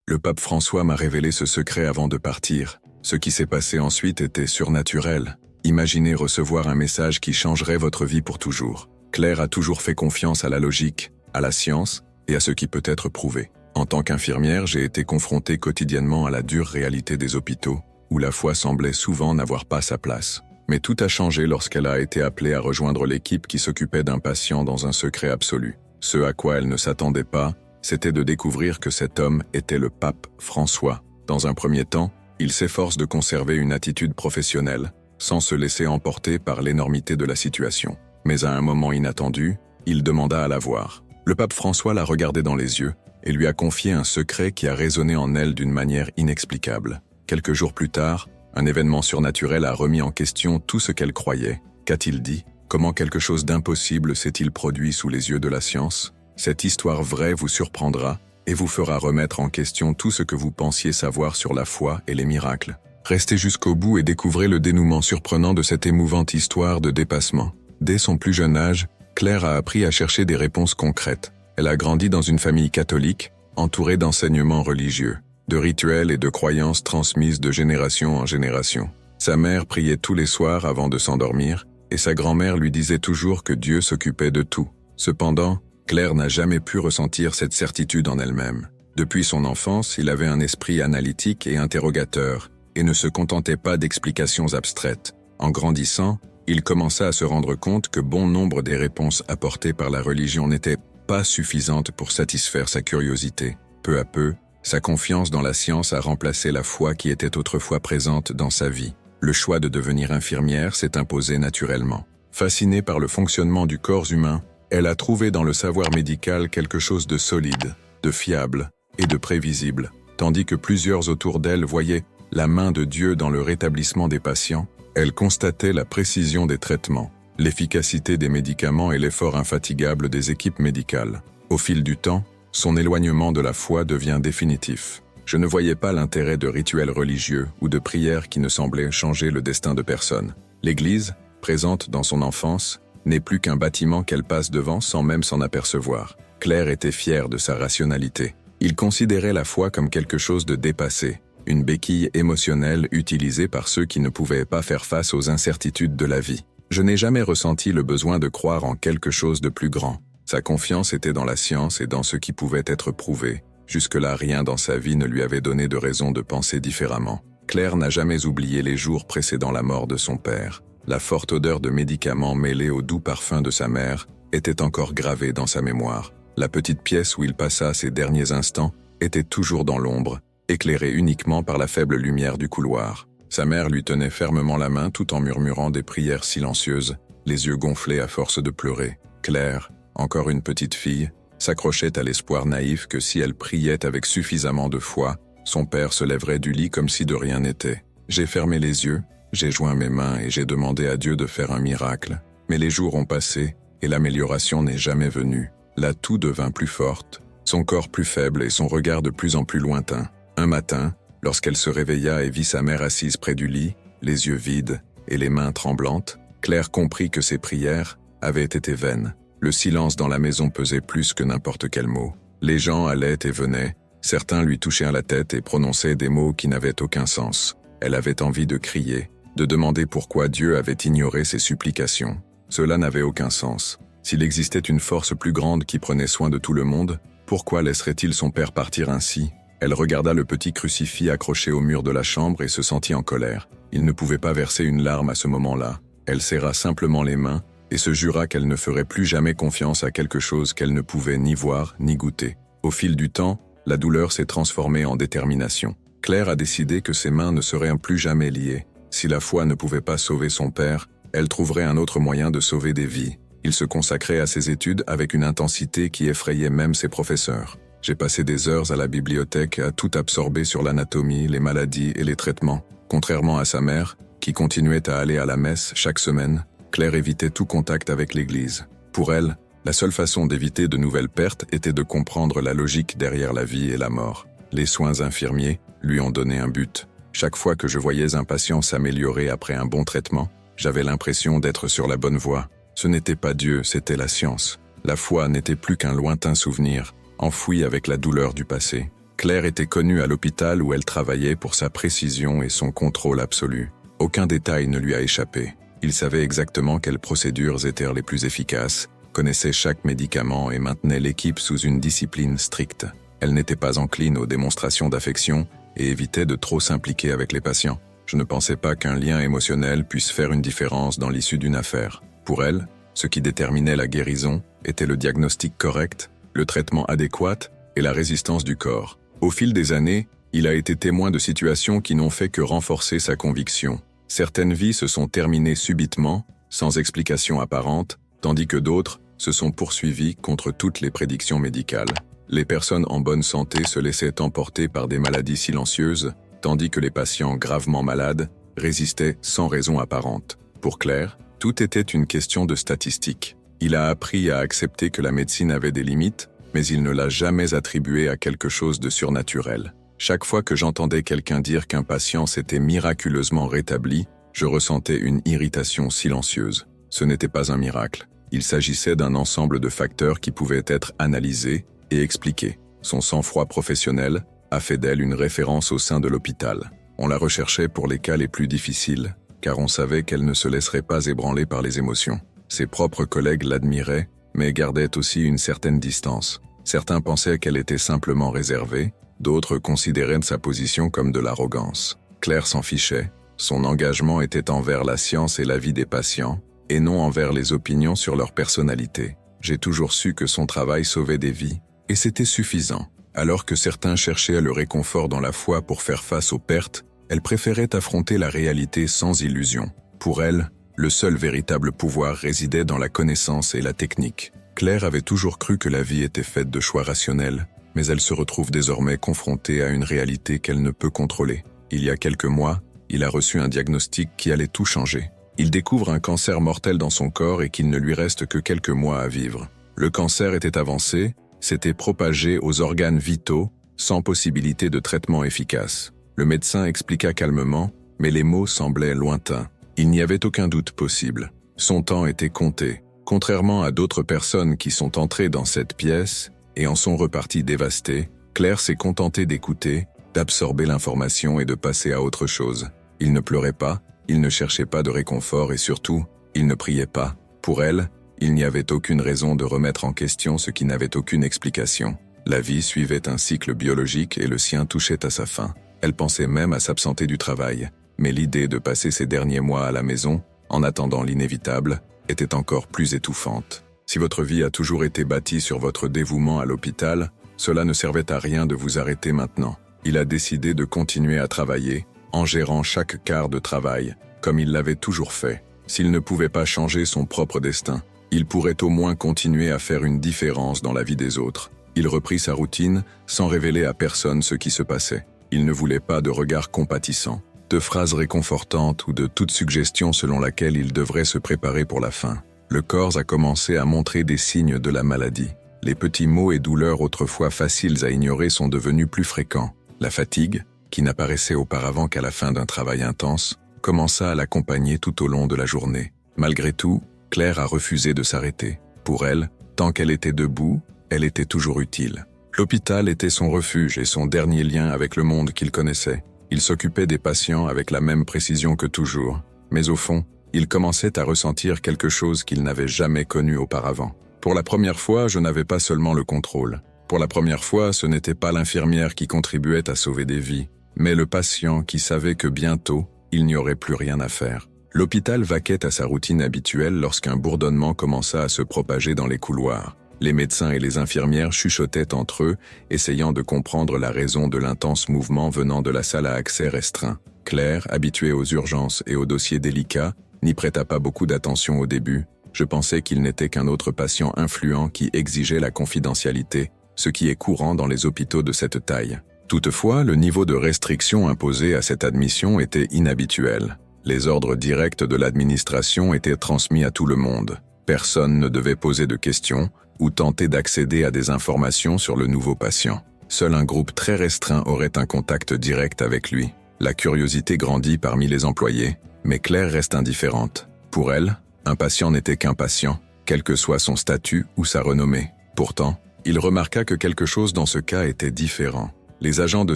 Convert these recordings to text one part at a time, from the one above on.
Le pape François m'a révélé ce secret avant de partir. Ce qui s'est passé ensuite était surnaturel. Imaginez recevoir un message qui changerait votre vie pour toujours. Claire a toujours fait confiance à la logique, à la science et à ce qui peut être prouvé. En tant qu'infirmière, j'ai été confrontée quotidiennement à la dure réalité des hôpitaux, où la foi semblait souvent n'avoir pas sa place. Mais tout a changé lorsqu'elle a été appelée à rejoindre l'équipe qui s'occupait d'un patient dans un secret absolu. Ce à quoi elle ne s'attendait pas, c'était de découvrir que cet homme était le pape François. Dans un premier temps, il s'efforce de conserver une attitude professionnelle, sans se laisser emporter par l'énormité de la situation. Mais à un moment inattendu, il demanda à la voir. Le pape François l'a regardée dans les yeux et lui a confié un secret qui a résonné en elle d'une manière inexplicable. Quelques jours plus tard, un événement surnaturel a remis en question tout ce qu'elle croyait. Qu'a-t-il dit? Comment quelque chose d'impossible s'est-il produit sous les yeux de la science? Cette histoire vraie vous surprendra et vous fera remettre en question tout ce que vous pensiez savoir sur la foi et les miracles. Restez jusqu'au bout et découvrez le dénouement surprenant de cette émouvante histoire de dépassement. Dès son plus jeune âge, Claire a appris à chercher des réponses concrètes. Elle a grandi dans une famille catholique, entourée d'enseignements religieux, de rituels et de croyances transmises de génération en génération. Sa mère priait tous les soirs avant de s'endormir, et sa grand-mère lui disait toujours que Dieu s'occupait de tout. Cependant, Claire n'a jamais pu ressentir cette certitude en elle-même. Depuis son enfance, il avait un esprit analytique et interrogateur, et ne se contentait pas d'explications abstraites. En grandissant, il commença à se rendre compte que bon nombre des réponses apportées par la religion n'étaient pas suffisantes pour satisfaire sa curiosité. Peu à peu, sa confiance dans la science a remplacé la foi qui était autrefois présente dans sa vie. Le choix de devenir infirmière s'est imposé naturellement. Fascinée par le fonctionnement du corps humain, elle a trouvé dans le savoir médical quelque chose de solide, de fiable et de prévisible, tandis que plusieurs autour d'elle voyaient la main de Dieu dans le rétablissement des patients. Elle constatait la précision des traitements, l'efficacité des médicaments et l'effort infatigable des équipes médicales. Au fil du temps, son éloignement de la foi devient définitif. Je ne voyais pas l'intérêt de rituels religieux ou de prières qui ne semblaient changer le destin de personne. L'Église, présente dans son enfance, n'est plus qu'un bâtiment qu'elle passe devant sans même s'en apercevoir. Claire était fière de sa rationalité. Il considérait la foi comme quelque chose de dépassé, une béquille émotionnelle utilisée par ceux qui ne pouvaient pas faire face aux incertitudes de la vie. Je n'ai jamais ressenti le besoin de croire en quelque chose de plus grand. Sa confiance était dans la science et dans ce qui pouvait être prouvé. Jusque-là, rien dans sa vie ne lui avait donné de raison de penser différemment. Claire n'a jamais oublié les jours précédant la mort de son père. La forte odeur de médicaments mêlée au doux parfum de sa mère était encore gravée dans sa mémoire. La petite pièce où il passa ses derniers instants était toujours dans l'ombre, éclairée uniquement par la faible lumière du couloir. Sa mère lui tenait fermement la main tout en murmurant des prières silencieuses, les yeux gonflés à force de pleurer. Claire, encore une petite fille, s'accrochait à l'espoir naïf que si elle priait avec suffisamment de foi, son père se lèverait du lit comme si de rien n'était. J'ai fermé les yeux, j'ai joint mes mains et j'ai demandé à Dieu de faire un miracle. Mais les jours ont passé et l'amélioration n'est jamais venue. La toux devint plus forte, son corps plus faible et son regard de plus en plus lointain. Un matin, lorsqu'elle se réveilla et vit sa mère assise près du lit, les yeux vides et les mains tremblantes, Claire comprit que ses prières avaient été vaines. Le silence dans la maison pesait plus que n'importe quel mot. Les gens allaient et venaient, certains lui touchaient à la tête et prononçaient des mots qui n'avaient aucun sens. Elle avait envie de crier, de demander pourquoi Dieu avait ignoré ses supplications. Cela n'avait aucun sens. S'il existait une force plus grande qui prenait soin de tout le monde, pourquoi laisserait-il son père partir ainsi? Elle regarda le petit crucifix accroché au mur de la chambre et se sentit en colère. Il ne pouvait pas verser une larme à ce moment-là. Elle serra simplement les mains et se jura qu'elle ne ferait plus jamais confiance à quelque chose qu'elle ne pouvait ni voir ni goûter. Au fil du temps, la douleur s'est transformée en détermination. Claire a décidé que ses mains ne seraient plus jamais liées. Si la foi ne pouvait pas sauver son père, elle trouverait un autre moyen de sauver des vies. Il se consacrait à ses études avec une intensité qui effrayait même ses professeurs. J'ai passé des heures à la bibliothèque à tout absorber sur l'anatomie, les maladies et les traitements. Contrairement à sa mère, qui continuait à aller à la messe chaque semaine, Claire évitait tout contact avec l'Église. Pour elle, la seule façon d'éviter de nouvelles pertes était de comprendre la logique derrière la vie et la mort. Les soins infirmiers lui ont donné un but. Chaque fois que je voyais un patient s'améliorer après un bon traitement, j'avais l'impression d'être sur la bonne voie. Ce n'était pas Dieu, c'était la science. La foi n'était plus qu'un lointain souvenir, enfoui avec la douleur du passé. Claire était connue à l'hôpital où elle travaillait pour sa précision et son contrôle absolu. Aucun détail ne lui a échappé. Il savait exactement quelles procédures étaient les plus efficaces, connaissait chaque médicament et maintenait l'équipe sous une discipline stricte. Elle n'était pas encline aux démonstrations d'affection et évitait de trop s'impliquer avec les patients. Je ne pensais pas qu'un lien émotionnel puisse faire une différence dans l'issue d'une affaire. Pour elle, ce qui déterminait la guérison était le diagnostic correct, le traitement adéquat et la résistance du corps. Au fil des années, il a été témoin de situations qui n'ont fait que renforcer sa conviction. Certaines vies se sont terminées subitement, sans explication apparente, tandis que d'autres se sont poursuivies contre toutes les prédictions médicales. Les personnes en bonne santé se laissaient emporter par des maladies silencieuses, tandis que les patients gravement malades résistaient sans raison apparente. Pour Claire, tout était une question de statistiques. Il a appris à accepter que la médecine avait des limites, mais il ne l'a jamais attribuée à quelque chose de surnaturel. Chaque fois que j'entendais quelqu'un dire qu'un patient s'était miraculeusement rétabli, je ressentais une irritation silencieuse. Ce n'était pas un miracle. Il s'agissait d'un ensemble de facteurs qui pouvaient être analysés et expliqués. Son sang-froid professionnel a fait d'elle une référence au sein de l'hôpital. On la recherchait pour les cas les plus difficiles, car on savait qu'elle ne se laisserait pas ébranler par les émotions. Ses propres collègues l'admiraient, mais gardaient aussi une certaine distance. Certains pensaient qu'elle était simplement réservée, d'autres considéraient sa position comme de l'arrogance. Claire s'en fichait, son engagement était envers la science et la vie des patients, et non envers les opinions sur leur personnalité. J'ai toujours su que son travail sauvait des vies, et c'était suffisant. Alors que certains cherchaient le réconfort dans la foi pour faire face aux pertes, elle préférait affronter la réalité sans illusion. Pour elle, le seul véritable pouvoir résidait dans la connaissance et la technique. Claire avait toujours cru que la vie était faite de choix rationnels, mais elle se retrouve désormais confrontée à une réalité qu'elle ne peut contrôler. Il y a quelques mois, il a reçu un diagnostic qui allait tout changer. Il découvre un cancer mortel dans son corps et qu'il ne lui reste que quelques mois à vivre. Le cancer était avancé, s'était propagé aux organes vitaux, sans possibilité de traitement efficace. Le médecin expliqua calmement, mais les mots semblaient lointains. Il n'y avait aucun doute possible. Son temps était compté. Contrairement à d'autres personnes qui sont entrées dans cette pièce et en sont reparties dévastées, Claire s'est contentée d'écouter, d'absorber l'information et de passer à autre chose. Il ne pleurait pas, il ne cherchait pas de réconfort et surtout, il ne priait pas. Pour elle, il n'y avait aucune raison de remettre en question ce qui n'avait aucune explication. La vie suivait un cycle biologique et le sien touchait à sa fin. Elle pensait même à s'absenter du travail, mais l'idée de passer ses derniers mois à la maison, en attendant l'inévitable, était encore plus étouffante. Si votre vie a toujours été bâtie sur votre dévouement à l'hôpital, cela ne servait à rien de vous arrêter maintenant. Il a décidé de continuer à travailler, en gérant chaque quart de travail, comme il l'avait toujours fait. S'il ne pouvait pas changer son propre destin, il pourrait au moins continuer à faire une différence dans la vie des autres. Il reprit sa routine, sans révéler à personne ce qui se passait. Il ne voulait pas de regard compatissant, de phrases réconfortantes ou de toute suggestion selon laquelle il devrait se préparer pour la fin. Le corps a commencé à montrer des signes de la maladie. Les petits maux et douleurs autrefois faciles à ignorer sont devenus plus fréquents. La fatigue, qui n'apparaissait auparavant qu'à la fin d'un travail intense, commença à l'accompagner tout au long de la journée. Malgré tout, Claire a refusé de s'arrêter. Pour elle, tant qu'elle était debout, elle était toujours utile. L'hôpital était son refuge et son dernier lien avec le monde qu'il connaissait. Il s'occupait des patients avec la même précision que toujours, mais au fond, il commençait à ressentir quelque chose qu'il n'avait jamais connu auparavant. Pour la première fois, je n'avais pas seulement le contrôle. Pour la première fois, ce n'était pas l'infirmière qui contribuait à sauver des vies, mais le patient qui savait que bientôt, il n'y aurait plus rien à faire. L'hôpital vaquait à sa routine habituelle lorsqu'un bourdonnement commença à se propager dans les couloirs. Les médecins et les infirmières chuchotaient entre eux, essayant de comprendre la raison de l'intense mouvement venant de la salle à accès restreint. Claire, habituée aux urgences et aux dossiers délicats, n'y prêta pas beaucoup d'attention au début. Je pensais qu'il n'était qu'un autre patient influent qui exigeait la confidentialité, ce qui est courant dans les hôpitaux de cette taille. Toutefois, le niveau de restriction imposé à cette admission était inhabituel. Les ordres directs de l'administration étaient transmis à tout le monde. Personne ne devait poser de questions ou tenter d'accéder à des informations sur le nouveau patient. Seul un groupe très restreint aurait un contact direct avec lui. La curiosité grandit parmi les employés, mais Claire reste indifférente. Pour elle, un patient n'était qu'un patient, quel que soit son statut ou sa renommée. Pourtant, il remarqua que quelque chose dans ce cas était différent. Les agents de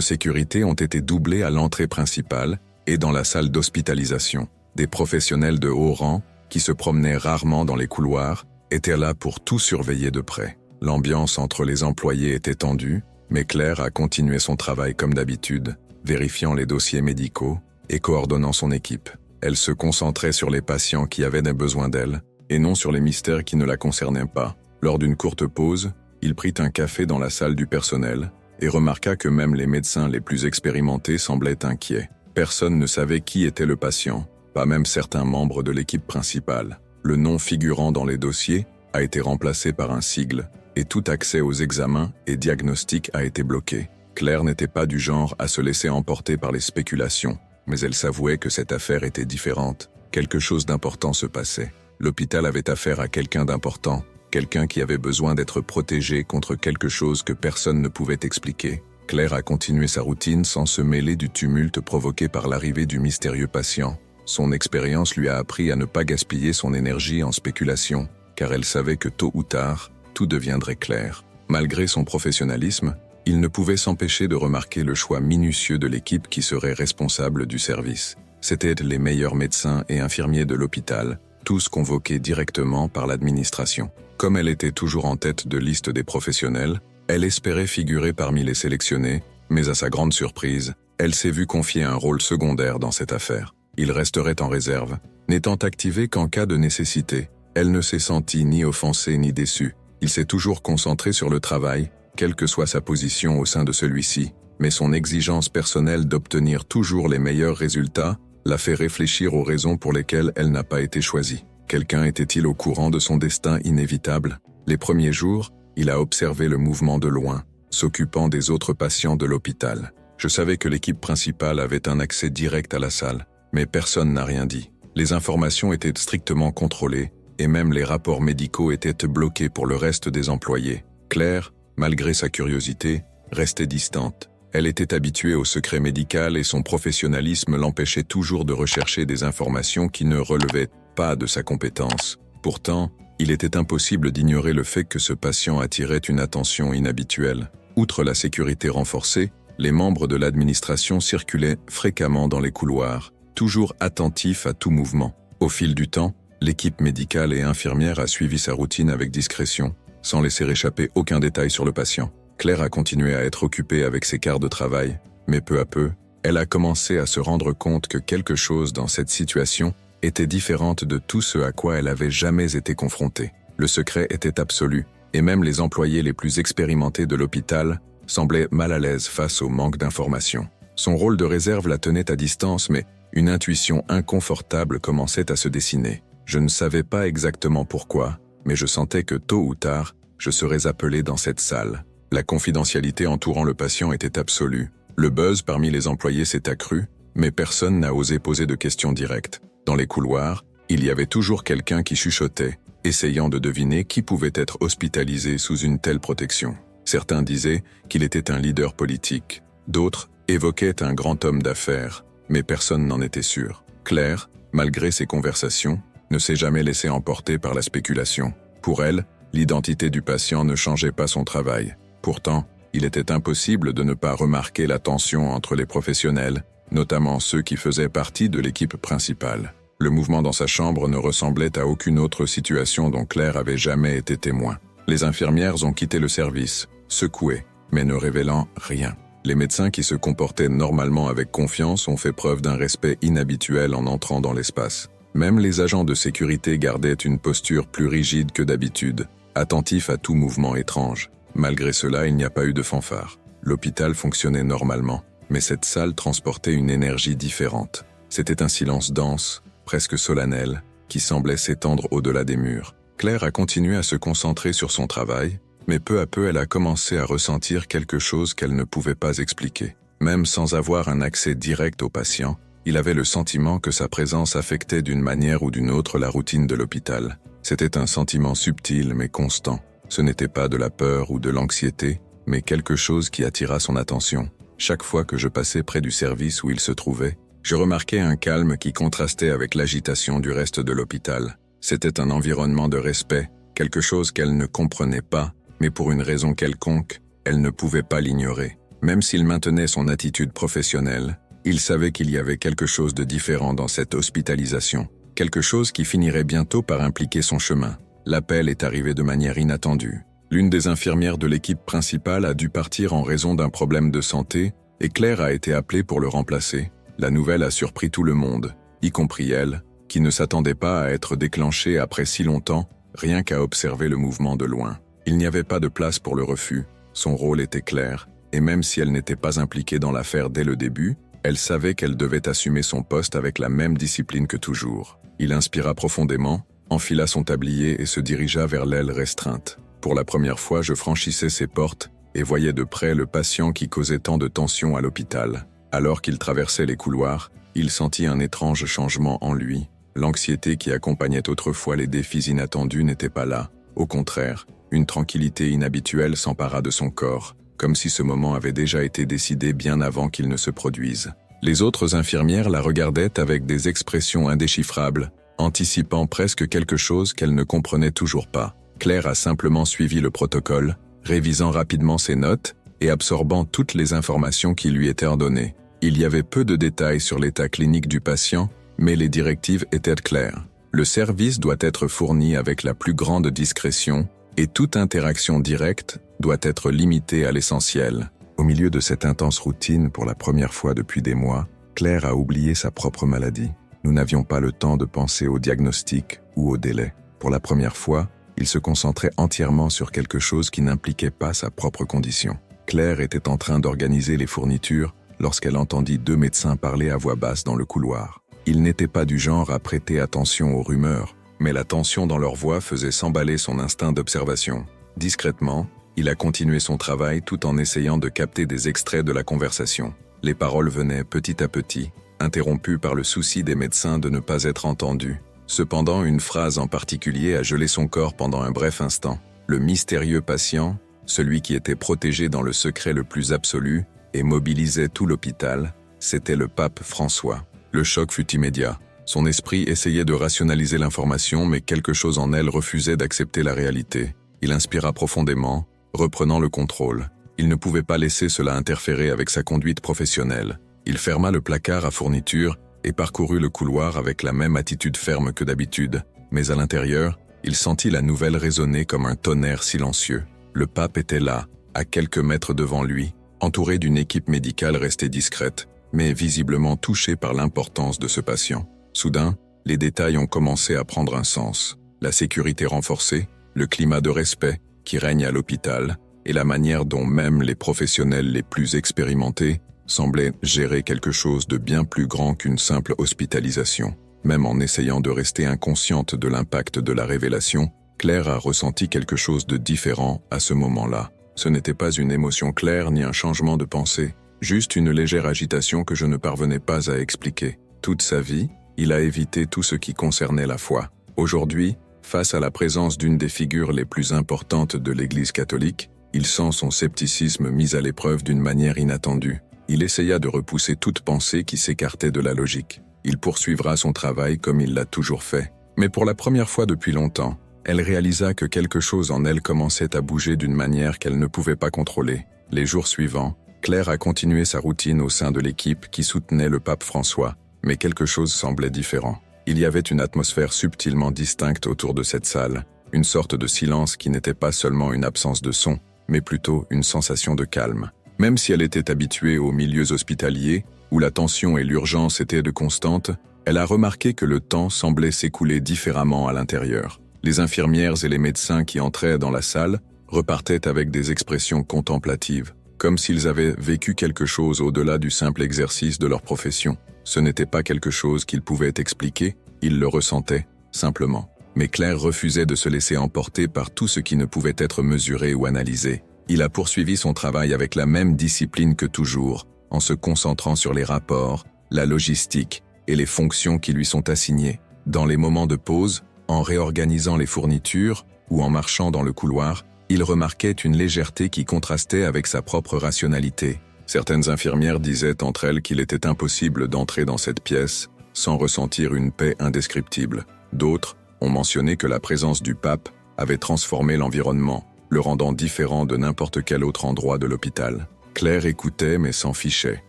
sécurité ont été doublés à l'entrée principale et dans la salle d'hospitalisation. Des professionnels de haut rang, qui se promenaient rarement dans les couloirs, étaient là pour tout surveiller de près. L'ambiance entre les employés était tendue, mais Claire a continué son travail comme d'habitude, vérifiant les dossiers médicaux et coordonnant son équipe. Elle se concentrait sur les patients qui avaient des besoins d'elle, et non sur les mystères qui ne la concernaient pas. Lors d'une courte pause, il prit un café dans la salle du personnel et remarqua que même les médecins les plus expérimentés semblaient inquiets. Personne ne savait qui était le patient, pas même certains membres de l'équipe principale. Le nom figurant dans les dossiers a été remplacé par un sigle, et tout accès aux examens et diagnostics a été bloqué. Claire n'était pas du genre à se laisser emporter par les spéculations, mais elle s'avouait que cette affaire était différente. Quelque chose d'important se passait. L'hôpital avait affaire à quelqu'un d'important, quelqu'un qui avait besoin d'être protégé contre quelque chose que personne ne pouvait expliquer. Claire a continué sa routine sans se mêler du tumulte provoqué par l'arrivée du mystérieux patient. Son expérience lui a appris à ne pas gaspiller son énergie en spéculation, car elle savait que tôt ou tard, tout deviendrait clair. Malgré son professionnalisme, il ne pouvait s'empêcher de remarquer le choix minutieux de l'équipe qui serait responsable du service. C'étaient les meilleurs médecins et infirmiers de l'hôpital, tous convoqués directement par l'administration. Comme elle était toujours en tête de liste des professionnels, elle espérait figurer parmi les sélectionnés, mais à sa grande surprise, elle s'est vue confier un rôle secondaire dans cette affaire. Il resterait en réserve, n'étant activé qu'en cas de nécessité. Elle ne s'est sentie ni offensée ni déçue. Il s'est toujours concentré sur le travail, quelle que soit sa position au sein de celui-ci, mais son exigence personnelle d'obtenir toujours les meilleurs résultats l'a fait réfléchir aux raisons pour lesquelles elle n'a pas été choisie. Quelqu'un était-il au courant de son destin inévitable? Les premiers jours, il a observé le mouvement de loin, s'occupant des autres patients de l'hôpital. Je savais que l'équipe principale avait un accès direct à la salle, mais personne n'a rien dit. Les informations étaient strictement contrôlées, et même les rapports médicaux étaient bloqués pour le reste des employés. Claire, malgré sa curiosité, restait distante. Elle était habituée au secret médical et son professionnalisme l'empêchait toujours de rechercher des informations qui ne relevaient pas de sa compétence. Pourtant, il était impossible d'ignorer le fait que ce patient attirait une attention inhabituelle. Outre la sécurité renforcée, les membres de l'administration circulaient fréquemment dans les couloirs, toujours attentifs à tout mouvement. Au fil du temps, l'équipe médicale et infirmière a suivi sa routine avec discrétion, sans laisser échapper aucun détail sur le patient. Claire a continué à être occupée avec ses quarts de travail, mais peu à peu, elle a commencé à se rendre compte que quelque chose dans cette situation était différente de tout ce à quoi elle avait jamais été confrontée. Le secret était absolu, et même les employés les plus expérimentés de l'hôpital semblaient mal à l'aise face au manque d'informations. Son rôle de réserve la tenait à distance, mais une intuition inconfortable commençait à se dessiner. Je ne savais pas exactement pourquoi, mais je sentais que tôt ou tard, je serais appelé dans cette salle. La confidentialité entourant le patient était absolue. Le buzz parmi les employés s'est accru, mais personne n'a osé poser de questions directes. Dans les couloirs, il y avait toujours quelqu'un qui chuchotait, essayant de deviner qui pouvait être hospitalisé sous une telle protection. Certains disaient qu'il était un leader politique. D'autres évoquaient un grand homme d'affaires, mais personne n'en était sûr. Claire, malgré ses conversations, ne s'est jamais laissée emporter par la spéculation. Pour elle, l'identité du patient ne changeait pas son travail. Pourtant, il était impossible de ne pas remarquer la tension entre les professionnels, notamment ceux qui faisaient partie de l'équipe principale. Le mouvement dans sa chambre ne ressemblait à aucune autre situation dont Claire avait jamais été témoin. Les infirmières ont quitté le service, secouées, mais ne révélant rien. Les médecins qui se comportaient normalement avec confiance ont fait preuve d'un respect inhabituel en entrant dans l'espace. Même les agents de sécurité gardaient une posture plus rigide que d'habitude, attentifs à tout mouvement étrange. Malgré cela, il n'y a pas eu de fanfare. L'hôpital fonctionnait normalement, mais cette salle transportait une énergie différente. C'était un silence dense, presque solennel, qui semblait s'étendre au-delà des murs. Claire a continué à se concentrer sur son travail, mais peu à peu elle a commencé à ressentir quelque chose qu'elle ne pouvait pas expliquer. Même sans avoir un accès direct au patient, il avait le sentiment que sa présence affectait d'une manière ou d'une autre la routine de l'hôpital. C'était un sentiment subtil mais constant. Ce n'était pas de la peur ou de l'anxiété, mais quelque chose qui attira son attention. Chaque fois que je passais près du service où il se trouvait, je remarquais un calme qui contrastait avec l'agitation du reste de l'hôpital. C'était un environnement de respect, quelque chose qu'elle ne comprenait pas, mais pour une raison quelconque, elle ne pouvait pas l'ignorer. Même s'il maintenait son attitude professionnelle, il savait qu'il y avait quelque chose de différent dans cette hospitalisation, quelque chose qui finirait bientôt par impliquer son chemin. L'appel est arrivé de manière inattendue. L'une des infirmières de l'équipe principale a dû partir en raison d'un problème de santé et Claire a été appelée pour le remplacer. La nouvelle a surpris tout le monde, y compris elle, qui ne s'attendait pas à être déclenchée après si longtemps, rien qu'à observer le mouvement de loin. Il n'y avait pas de place pour le refus, son rôle était clair, et même si elle n'était pas impliquée dans l'affaire dès le début, elle savait qu'elle devait assumer son poste avec la même discipline que toujours. Il inspira profondément, enfila son tablier et se dirigea vers l'aile restreinte. Pour la première fois, je franchissais ses portes et voyais de près le patient qui causait tant de tension à l'hôpital. Alors qu'il traversait les couloirs, il sentit un étrange changement en lui. L'anxiété qui accompagnait autrefois les défis inattendus n'était pas là. Au contraire, une tranquillité inhabituelle s'empara de son corps, comme si ce moment avait déjà été décidé bien avant qu'il ne se produise. Les autres infirmières la regardaient avec des expressions indéchiffrables, anticipant presque quelque chose qu'elle ne comprenait toujours pas. Claire a simplement suivi le protocole, révisant rapidement ses notes et absorbant toutes les informations qui lui étaient ordonnées. Il y avait peu de détails sur l'état clinique du patient, mais les directives étaient claires. Le service doit être fourni avec la plus grande discrétion et toute interaction directe doit être limitée à l'essentiel. Au milieu de cette intense routine, pour la première fois depuis des mois, Claire a oublié sa propre maladie. Nous n'avions pas le temps de penser au diagnostic ou au délai. Pour la première fois, il se concentrait entièrement sur quelque chose qui n'impliquait pas sa propre condition. Claire était en train d'organiser les fournitures lorsqu'elle entendit deux médecins parler à voix basse dans le couloir. Ils n'étaient pas du genre à prêter attention aux rumeurs, mais la tension dans leur voix faisait s'emballer son instinct d'observation. Discrètement, il a continué son travail tout en essayant de capter des extraits de la conversation. Les paroles venaient petit à petit, interrompues par le souci des médecins de ne pas être entendus. Cependant, une phrase en particulier a gelé son corps pendant un bref instant. Le mystérieux patient, celui qui était protégé dans le secret le plus absolu et mobilisait tout l'hôpital, c'était le pape François. Le choc fut immédiat. Son esprit essayait de rationaliser l'information, mais quelque chose en elle refusait d'accepter la réalité. Il inspira profondément, reprenant le contrôle. Il ne pouvait pas laisser cela interférer avec sa conduite professionnelle. Il ferma le placard à fournitures et parcourut le couloir avec la même attitude ferme que d'habitude, mais à l'intérieur, il sentit la nouvelle résonner comme un tonnerre silencieux. Le pape était là, à quelques mètres devant lui, entouré d'une équipe médicale restée discrète, mais visiblement touchée par l'importance de ce patient. Soudain, les détails ont commencé à prendre un sens. La sécurité renforcée, le climat de respect qui règne à l'hôpital, et la manière dont même les professionnels les plus expérimentés semblaient gérer quelque chose de bien plus grand qu'une simple hospitalisation. Même en essayant de rester inconsciente de l'impact de la révélation, Claire a ressenti quelque chose de différent à ce moment-là. Ce n'était pas une émotion claire ni un changement de pensée, juste une légère agitation que je ne parvenais pas à expliquer. Toute sa vie, il a évité tout ce qui concernait la foi. Aujourd'hui, face à la présence d'une des figures les plus importantes de l'Église catholique, il sent son scepticisme mis à l'épreuve d'une manière inattendue. Il essaya de repousser toute pensée qui s'écartait de la logique. Il poursuivra son travail comme il l'a toujours fait. Mais pour la première fois depuis longtemps, elle réalisa que quelque chose en elle commençait à bouger d'une manière qu'elle ne pouvait pas contrôler. Les jours suivants, Claire a continué sa routine au sein de l'équipe qui soutenait le pape François, mais quelque chose semblait différent. Il y avait une atmosphère subtilement distincte autour de cette salle, une sorte de silence qui n'était pas seulement une absence de son, mais plutôt une sensation de calme. Même si elle était habituée aux milieux hospitaliers, où la tension et l'urgence étaient de constantes, elle a remarqué que le temps semblait s'écouler différemment à l'intérieur. Les infirmières et les médecins qui entraient dans la salle repartaient avec des expressions contemplatives, comme s'ils avaient vécu quelque chose au-delà du simple exercice de leur profession. Ce n'était pas quelque chose qu'ils pouvaient expliquer, ils le ressentaient, simplement. Mais Claire refusait de se laisser emporter par tout ce qui ne pouvait être mesuré ou analysé. Il a poursuivi son travail avec la même discipline que toujours, en se concentrant sur les rapports, la logistique et les fonctions qui lui sont assignées. Dans les moments de pause, en réorganisant les fournitures ou en marchant dans le couloir, il remarquait une légèreté qui contrastait avec sa propre rationalité. Certaines infirmières disaient entre elles qu'il était impossible d'entrer dans cette pièce sans ressentir une paix indescriptible. D'autres ont mentionné que la présence du pape avait transformé l'environnement, le rendant différent de n'importe quel autre endroit de l'hôpital. Claire écoutait mais s'en fichait.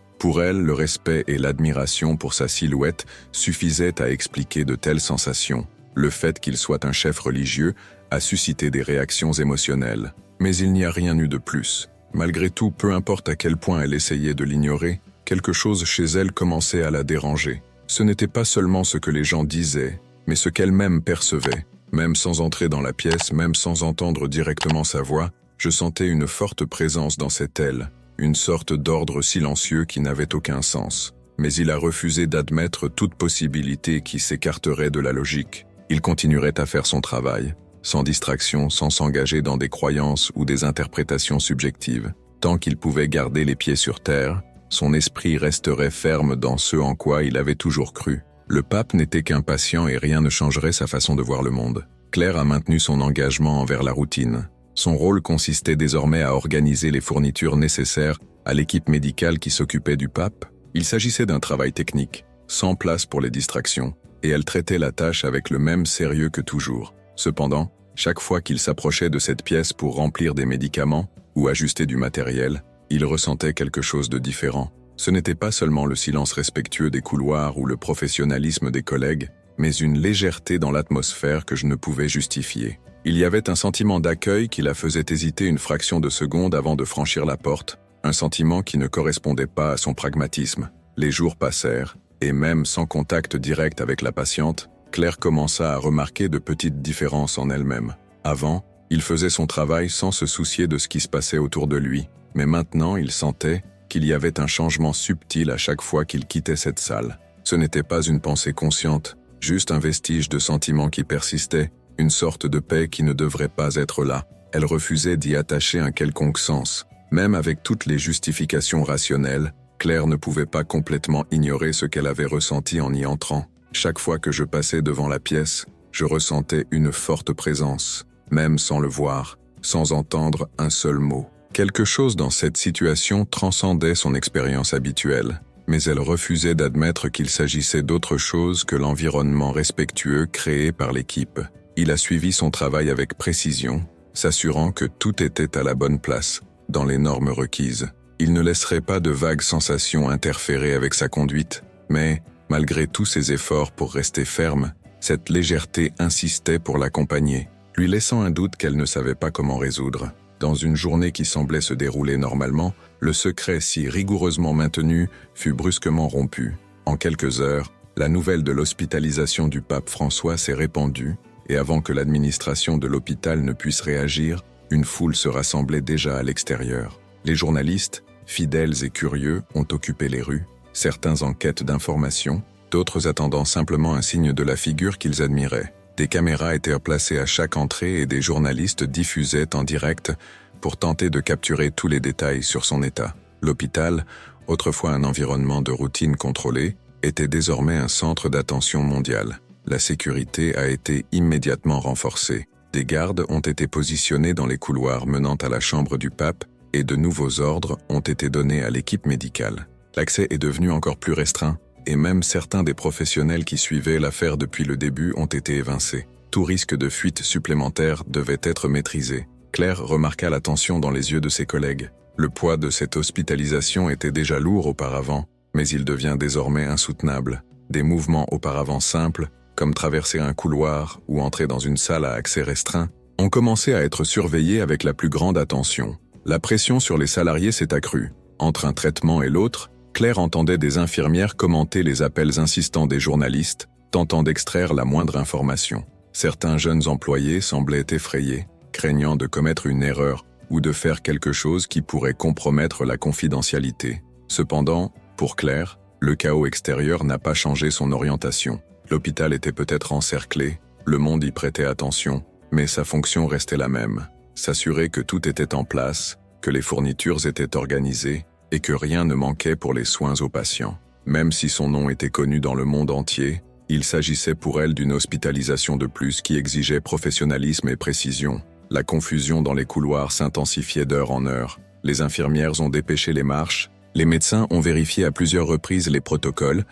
Pour elle, le respect et l'admiration pour sa silhouette suffisaient à expliquer de telles sensations. Le fait qu'il soit un chef religieux a suscité des réactions émotionnelles. Mais il n'y a rien eu de plus. Malgré tout, peu importe à quel point elle essayait de l'ignorer, quelque chose chez elle commençait à la déranger. Ce n'était pas seulement ce que les gens disaient, mais ce qu'elle-même percevait. Même sans entrer dans la pièce, même sans entendre directement sa voix, je sentais une forte présence dans cette aile, une sorte d'ordre silencieux qui n'avait aucun sens. Mais il a refusé d'admettre toute possibilité qui s'écarterait de la logique. Il continuerait à faire son travail, sans distraction, sans s'engager dans des croyances ou des interprétations subjectives. Tant qu'il pouvait garder les pieds sur terre, son esprit resterait ferme dans ce en quoi il avait toujours cru. Le pape n'était qu'un patient et rien ne changerait sa façon de voir le monde. Claire a maintenu son engagement envers la routine. Son rôle consistait désormais à organiser les fournitures nécessaires à l'équipe médicale qui s'occupait du pape. Il s'agissait d'un travail technique, sans place pour les distractions, et elle traitait la tâche avec le même sérieux que toujours. Cependant, chaque fois qu'il s'approchait de cette pièce pour remplir des médicaments ou ajuster du matériel, il ressentait quelque chose de différent. Ce n'était pas seulement le silence respectueux des couloirs ou le professionnalisme des collègues, mais une légèreté dans l'atmosphère que je ne pouvais justifier. Il y avait un sentiment d'accueil qui la faisait hésiter une fraction de seconde avant de franchir la porte, un sentiment qui ne correspondait pas à son pragmatisme. Les jours passèrent, et même sans contact direct avec la patiente, Claire commença à remarquer de petites différences en elle-même. Avant, il faisait son travail sans se soucier de ce qui se passait autour de lui, mais maintenant il sentait qu'il y avait un changement subtil à chaque fois qu'il quittait cette salle. Ce n'était pas une pensée consciente, juste un vestige de sentiment qui persistait, une sorte de paix qui ne devrait pas être là. Elle refusait d'y attacher un quelconque sens. Même avec toutes les justifications rationnelles, Claire ne pouvait pas complètement ignorer ce qu'elle avait ressenti en y entrant. Chaque fois que je passais devant la pièce, je ressentais une forte présence, même sans le voir, sans entendre un seul mot. Quelque chose dans cette situation transcendait son expérience habituelle, mais elle refusait d'admettre qu'il s'agissait d'autre chose que l'environnement respectueux créé par l'équipe. Il a suivi son travail avec précision, s'assurant que tout était à la bonne place, dans les normes requises. Il ne laisserait pas de vagues sensations interférer avec sa conduite, mais, malgré tous ses efforts pour rester ferme, cette légèreté insistait pour l'accompagner, lui laissant un doute qu'elle ne savait pas comment résoudre. Dans une journée qui semblait se dérouler normalement, le secret si rigoureusement maintenu fut brusquement rompu. En quelques heures, la nouvelle de l'hospitalisation du pape François s'est répandue, et avant que l'administration de l'hôpital ne puisse réagir, une foule se rassemblait déjà à l'extérieur. Les journalistes, fidèles et curieux, ont occupé les rues, certains en quête d'informations, d'autres attendant simplement un signe de la figure qu'ils admiraient. Des caméras étaient placées à chaque entrée et des journalistes diffusaient en direct pour tenter de capturer tous les détails sur son état. L'hôpital, autrefois un environnement de routine contrôlée, était désormais un centre d'attention mondiale. La sécurité a été immédiatement renforcée. Des gardes ont été positionnés dans les couloirs menant à la chambre du pape et de nouveaux ordres ont été donnés à l'équipe médicale. L'accès est devenu encore plus restreint, et même certains des professionnels qui suivaient l'affaire depuis le début ont été évincés. Tout risque de fuite supplémentaire devait être maîtrisé. Claire remarqua la tension dans les yeux de ses collègues. Le poids de cette hospitalisation était déjà lourd auparavant, mais il devient désormais insoutenable. Des mouvements auparavant simples, comme traverser un couloir ou entrer dans une salle à accès restreint, ont commencé à être surveillés avec la plus grande attention. La pression sur les salariés s'est accrue. Entre un traitement et l'autre, Claire entendait des infirmières commenter les appels insistants des journalistes, tentant d'extraire la moindre information. Certains jeunes employés semblaient effrayés, craignant de commettre une erreur ou de faire quelque chose qui pourrait compromettre la confidentialité. Cependant, pour Claire, le chaos extérieur n'a pas changé son orientation. L'hôpital était peut-être encerclé, le monde y prêtait attention, mais sa fonction restait la même, s'assurer que tout était en place, que les fournitures étaient organisées, et que rien ne manquait pour les soins aux patients. Même si son nom était connu dans le monde entier, il s'agissait pour elle d'une hospitalisation de plus qui exigeait professionnalisme et précision. La confusion dans les couloirs s'intensifiait d'heure en heure. Les infirmières ont dépêché les marches, les médecins ont vérifié à plusieurs reprises les protocoles,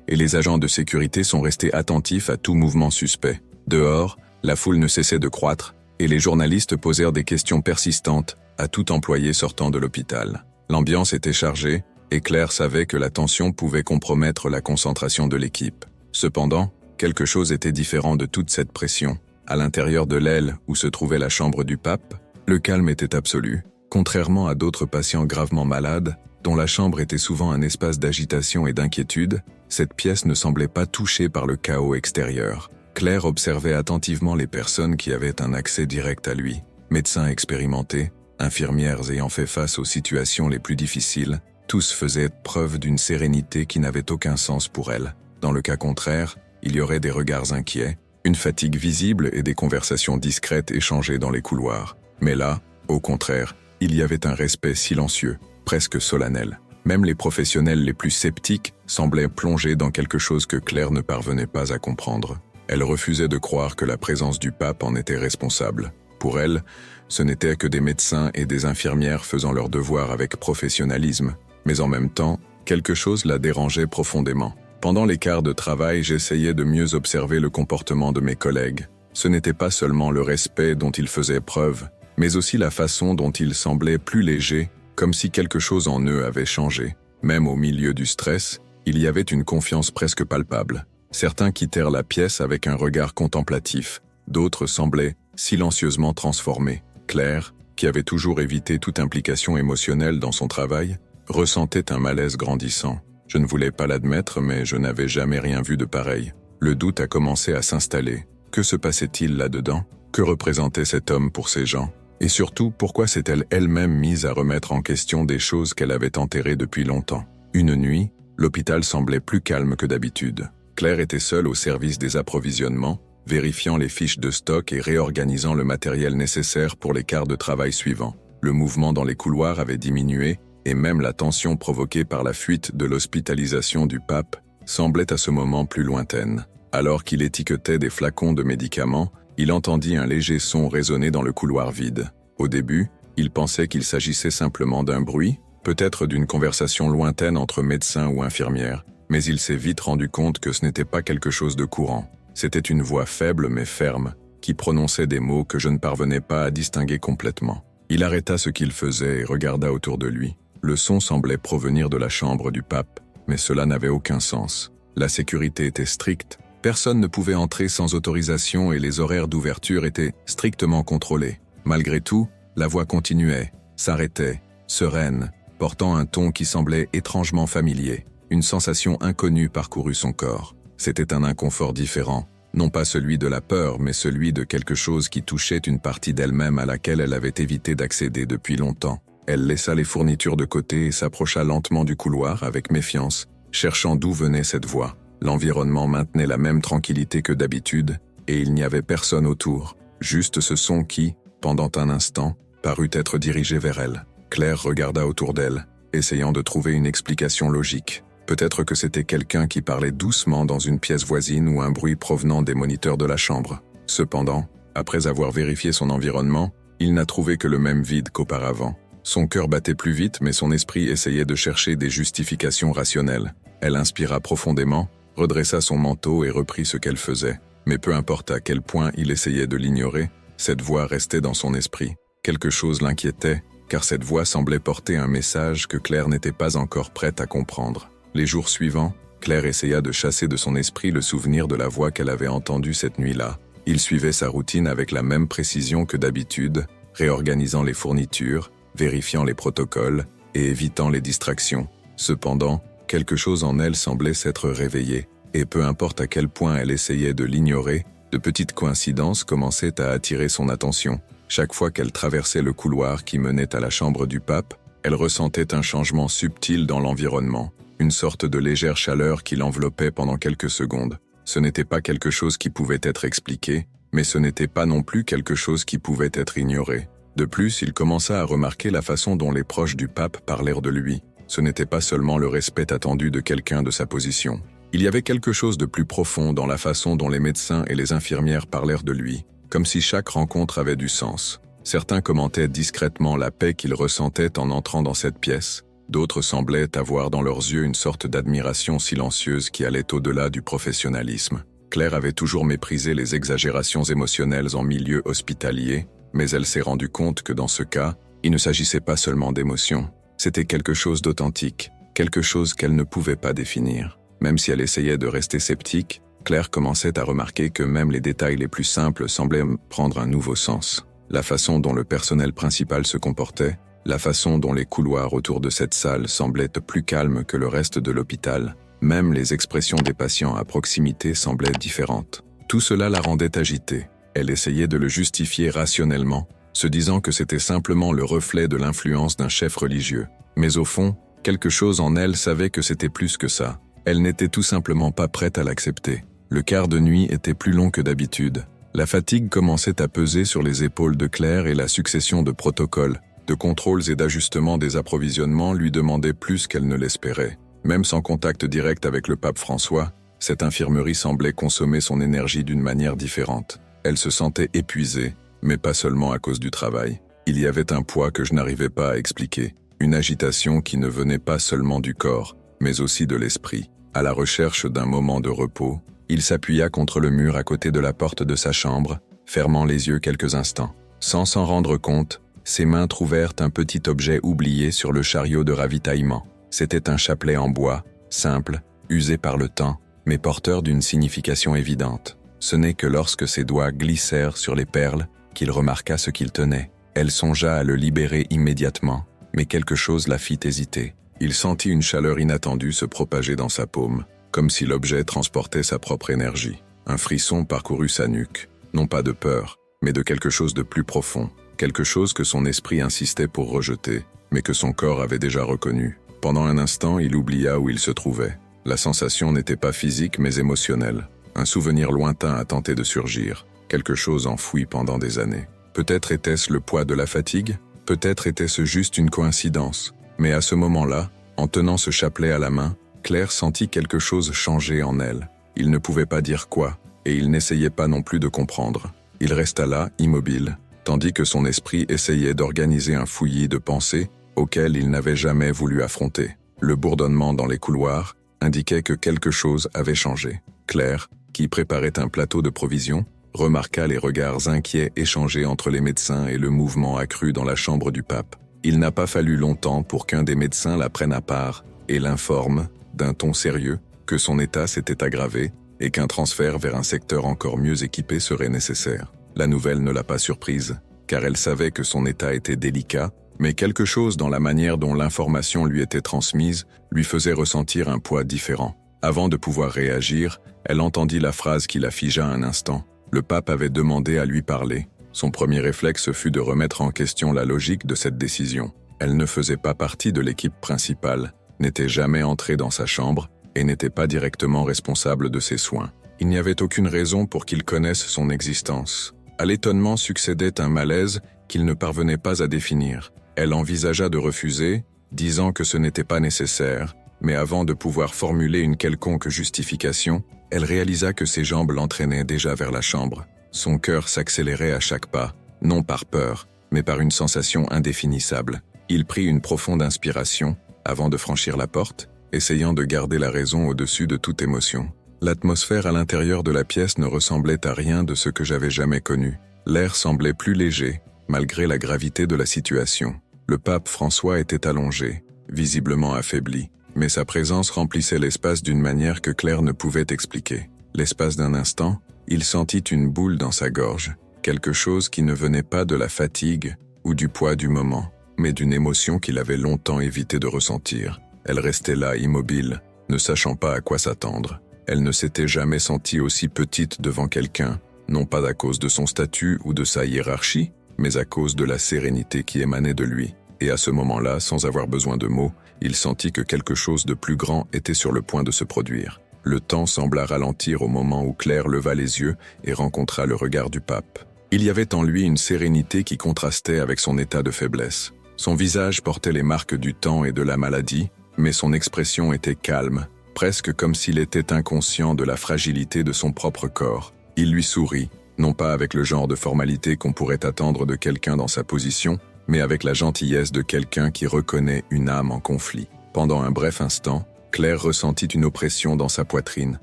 et les agents de sécurité sont restés attentifs à tout mouvement suspect. Dehors, la foule ne cessait de croître, et les journalistes posèrent des questions persistantes à tout employé sortant de l'hôpital. L'ambiance était chargée, et Claire savait que la tension pouvait compromettre la concentration de l'équipe. Cependant, quelque chose était différent de toute cette pression. À l'intérieur de l'aile où se trouvait la chambre du pape, le calme était absolu. Contrairement à d'autres patients gravement malades, dont la chambre était souvent un espace d'agitation et d'inquiétude, cette pièce ne semblait pas touchée par le chaos extérieur. Claire observait attentivement les personnes qui avaient un accès direct à lui. Médecins expérimentés, infirmières ayant fait face aux situations les plus difficiles, tous faisaient preuve d'une sérénité qui n'avait aucun sens pour elle. Dans le cas contraire, il y aurait des regards inquiets, une fatigue visible et des conversations discrètes échangées dans les couloirs. Mais là, au contraire, il y avait un respect silencieux, presque solennel. Même les professionnels les plus sceptiques semblaient plongés dans quelque chose que Claire ne parvenait pas à comprendre. Elle refusait de croire que la présence du pape en était responsable. Pour elle, ce n'étaient que des médecins et des infirmières faisant leur devoir avec professionnalisme. Mais en même temps, quelque chose la dérangeait profondément. Pendant les quarts de travail, j'essayais de mieux observer le comportement de mes collègues. Ce n'était pas seulement le respect dont ils faisaient preuve, mais aussi la façon dont ils semblaient plus légers, comme si quelque chose en eux avait changé. Même au milieu du stress, il y avait une confiance presque palpable. Certains quittèrent la pièce avec un regard contemplatif, d'autres semblaient silencieusement transformés. Claire, qui avait toujours évité toute implication émotionnelle dans son travail, ressentait un malaise grandissant. Je ne voulais pas l'admettre, mais je n'avais jamais rien vu de pareil. Le doute a commencé à s'installer. Que se passait-il là-dedans? Que représentait cet homme pour ces gens? Et surtout, pourquoi s'est-elle elle-même mise à remettre en question des choses qu'elle avait enterrées depuis longtemps? Une nuit, l'hôpital semblait plus calme que d'habitude. Claire était seule au service des approvisionnements, vérifiant les fiches de stock et réorganisant le matériel nécessaire pour les quarts de travail suivants. Le mouvement dans les couloirs avait diminué, et même la tension provoquée par la fuite de l'hospitalisation du pape semblait à ce moment plus lointaine. Alors qu'il étiquetait des flacons de médicaments, il entendit un léger son résonner dans le couloir vide. Au début, il pensait qu'il s'agissait simplement d'un bruit, peut-être d'une conversation lointaine entre médecins ou infirmières, mais il s'est vite rendu compte que ce n'était pas quelque chose de courant. C'était une voix faible mais ferme, qui prononçait des mots que je ne parvenais pas à distinguer complètement. Il arrêta ce qu'il faisait et regarda autour de lui. Le son semblait provenir de la chambre du pape, mais cela n'avait aucun sens. La sécurité était stricte, personne ne pouvait entrer sans autorisation et les horaires d'ouverture étaient strictement contrôlés. Malgré tout, la voix continuait, s'arrêtait, sereine, portant un ton qui semblait étrangement familier. Une sensation inconnue parcourut son corps. C'était un inconfort différent, non pas celui de la peur, mais celui de quelque chose qui touchait une partie d'elle-même à laquelle elle avait évité d'accéder depuis longtemps. Elle laissa les fournitures de côté et s'approcha lentement du couloir avec méfiance, cherchant d'où venait cette voix. L'environnement maintenait la même tranquillité que d'habitude, et il n'y avait personne autour, juste ce son qui, pendant un instant, parut être dirigé vers elle. Claire regarda autour d'elle, essayant de trouver une explication logique. Peut-être que c'était quelqu'un qui parlait doucement dans une pièce voisine ou un bruit provenant des moniteurs de la chambre. Cependant, après avoir vérifié son environnement, il n'a trouvé que le même vide qu'auparavant. Son cœur battait plus vite, mais son esprit essayait de chercher des justifications rationnelles. Elle inspira profondément, redressa son manteau et reprit ce qu'elle faisait. Mais peu importe à quel point il essayait de l'ignorer, cette voix restait dans son esprit. Quelque chose l'inquiétait, car cette voix semblait porter un message que Claire n'était pas encore prête à comprendre. Les jours suivants, Claire essaya de chasser de son esprit le souvenir de la voix qu'elle avait entendue cette nuit-là. Il suivait sa routine avec la même précision que d'habitude, réorganisant les fournitures, vérifiant les protocoles et évitant les distractions. Cependant, quelque chose en elle semblait s'être réveillé, et peu importe à quel point elle essayait de l'ignorer, de petites coïncidences commençaient à attirer son attention. Chaque fois qu'elle traversait le couloir qui menait à la chambre du pape, elle ressentait un changement subtil dans l'environnement, une sorte de légère chaleur qui l'enveloppait pendant quelques secondes. Ce n'était pas quelque chose qui pouvait être expliqué, mais ce n'était pas non plus quelque chose qui pouvait être ignoré. De plus, il commença à remarquer la façon dont les proches du pape parlèrent de lui. Ce n'était pas seulement le respect attendu de quelqu'un de sa position. Il y avait quelque chose de plus profond dans la façon dont les médecins et les infirmières parlèrent de lui, comme si chaque rencontre avait du sens. Certains commentaient discrètement la paix qu'ils ressentaient en entrant dans cette pièce. D'autres semblaient avoir dans leurs yeux une sorte d'admiration silencieuse qui allait au-delà du professionnalisme. Claire avait toujours méprisé les exagérations émotionnelles en milieu hospitalier, mais elle s'est rendue compte que dans ce cas, il ne s'agissait pas seulement d'émotions. C'était quelque chose d'authentique, quelque chose qu'elle ne pouvait pas définir. Même si elle essayait de rester sceptique, Claire commençait à remarquer que même les détails les plus simples semblaient prendre un nouveau sens. La façon dont le personnel principal se comportait, la façon dont les couloirs autour de cette salle semblaient plus calmes que le reste de l'hôpital, même les expressions des patients à proximité semblaient différentes. Tout cela la rendait agitée. Elle essayait de le justifier rationnellement, se disant que c'était simplement le reflet de l'influence d'un chef religieux. Mais au fond, quelque chose en elle savait que c'était plus que ça. Elle n'était tout simplement pas prête à l'accepter. Le quart de nuit était plus long que d'habitude. La fatigue commençait à peser sur les épaules de Claire et la succession de protocoles, de contrôles et d'ajustements des approvisionnements lui demandaient plus qu'elle ne l'espérait. Même sans contact direct avec le pape François, cette infirmerie semblait consommer son énergie d'une manière différente. Elle se sentait épuisée, mais pas seulement à cause du travail. Il y avait un poids que je n'arrivais pas à expliquer, une agitation qui ne venait pas seulement du corps, mais aussi de l'esprit. À la recherche d'un moment de repos, il s'appuya contre le mur à côté de la porte de sa chambre, fermant les yeux quelques instants. Sans s'en rendre compte, ses mains trouvèrent un petit objet oublié sur le chariot de ravitaillement. C'était un chapelet en bois, simple, usé par le temps, mais porteur d'une signification évidente. Ce n'est que lorsque ses doigts glissèrent sur les perles qu'il remarqua ce qu'il tenait. Elle songea à le libérer immédiatement, mais quelque chose la fit hésiter. Il sentit une chaleur inattendue se propager dans sa paume, comme si l'objet transportait sa propre énergie. Un frisson parcourut sa nuque, non pas de peur, mais de quelque chose de plus profond, quelque chose que son esprit insistait pour rejeter, mais que son corps avait déjà reconnu. Pendant un instant, il oublia où il se trouvait. La sensation n'était pas physique mais émotionnelle. Un souvenir lointain a tenté de surgir, quelque chose enfoui pendant des années. Peut-être était-ce le poids de la fatigue, peut-être était-ce juste une coïncidence. Mais à ce moment-là, en tenant ce chapelet à la main, Claire sentit quelque chose changer en elle. Il ne pouvait pas dire quoi, et il n'essayait pas non plus de comprendre. Il resta là, immobile, tandis que son esprit essayait d'organiser un fouillis de pensées auquel il n'avait jamais voulu affronter. Le bourdonnement dans les couloirs indiquait que quelque chose avait changé. Claire, qui préparait un plateau de provisions, remarqua les regards inquiets échangés entre les médecins et le mouvement accru dans la chambre du pape. Il n'a pas fallu longtemps pour qu'un des médecins la prenne à part et l'informe, d'un ton sérieux, que son état s'était aggravé et qu'un transfert vers un secteur encore mieux équipé serait nécessaire. La nouvelle ne l'a pas surprise, car elle savait que son état était délicat, mais quelque chose dans la manière dont l'information lui était transmise lui faisait ressentir un poids différent. Avant de pouvoir réagir, elle entendit la phrase qui la figea un instant. Le pape avait demandé à lui parler. Son premier réflexe fut de remettre en question la logique de cette décision. Elle ne faisait pas partie de l'équipe principale, n'était jamais entrée dans sa chambre et n'était pas directement responsable de ses soins. Il n'y avait aucune raison pour qu'il connaisse son existence. À l'étonnement succédait un malaise qu'il ne parvenait pas à définir. Elle envisagea de refuser, disant que ce n'était pas nécessaire, mais avant de pouvoir formuler une quelconque justification, elle réalisa que ses jambes l'entraînaient déjà vers la chambre. Son cœur s'accélérait à chaque pas, non par peur, mais par une sensation indéfinissable. Il prit une profonde inspiration, avant de franchir la porte, essayant de garder la raison au-dessus de toute émotion. L'atmosphère à l'intérieur de la pièce ne ressemblait à rien de ce que j'avais jamais connu. L'air semblait plus léger, malgré la gravité de la situation. Le pape François était allongé, visiblement affaibli, mais sa présence remplissait l'espace d'une manière que Claire ne pouvait expliquer. L'espace d'un instant, il sentit une boule dans sa gorge, quelque chose qui ne venait pas de la fatigue ou du poids du moment, mais d'une émotion qu'il avait longtemps évité de ressentir. Elle restait là, immobile, ne sachant pas à quoi s'attendre. Elle ne s'était jamais sentie aussi petite devant quelqu'un, non pas à cause de son statut ou de sa hiérarchie, mais à cause de la sérénité qui émanait de lui. Et à ce moment-là, sans avoir besoin de mots, il sentit que quelque chose de plus grand était sur le point de se produire. Le temps sembla ralentir au moment où Claire leva les yeux et rencontra le regard du pape. Il y avait en lui une sérénité qui contrastait avec son état de faiblesse. Son visage portait les marques du temps et de la maladie, mais son expression était calme, presque comme s'il était inconscient de la fragilité de son propre corps. Il lui sourit, non pas avec le genre de formalité qu'on pourrait attendre de quelqu'un dans sa position, mais avec la gentillesse de quelqu'un qui reconnaît une âme en conflit. Pendant un bref instant, Claire ressentit une oppression dans sa poitrine,